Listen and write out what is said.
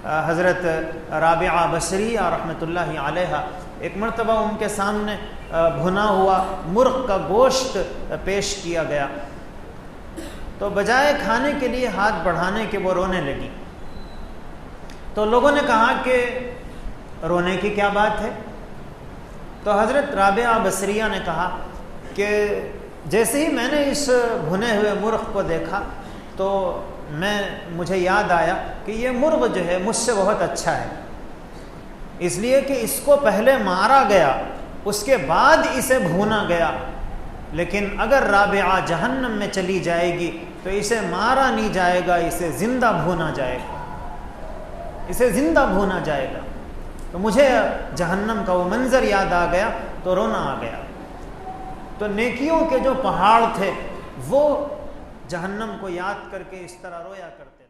حضرت رابعہ بصریہ رحمۃ اللہ علیہا ایک مرتبہ ان کے سامنے بھنا ہوا مرغ کا گوشت پیش کیا گیا، تو بجائے کھانے کے لیے ہاتھ بڑھانے کے وہ رونے لگی۔ تو لوگوں نے کہا کہ رونے کی کیا بات ہے؟ تو حضرت رابعہ بصریہ نے کہا کہ جیسے ہی میں نے اس بھنے ہوئے مرغ کو دیکھا تو مجھے یاد آیا کہ یہ مرغ جو ہے مجھ سے بہت اچھا ہے، اس لیے کہ اس کو پہلے مارا گیا، اس کے بعد اسے بھونا گیا، لیکن اگر رابعہ جہنم میں چلی جائے گی تو اسے مارا نہیں جائے گا، اسے زندہ بھونا جائے گا، اسے زندہ بھونا جائے گا۔ تو مجھے جہنم کا وہ منظر یاد آ گیا تو رونا آ گیا۔ تو نیکیوں کے جو پہاڑ تھے وہ جہنم کو یاد کر کے اس طرح رویا کرتے۔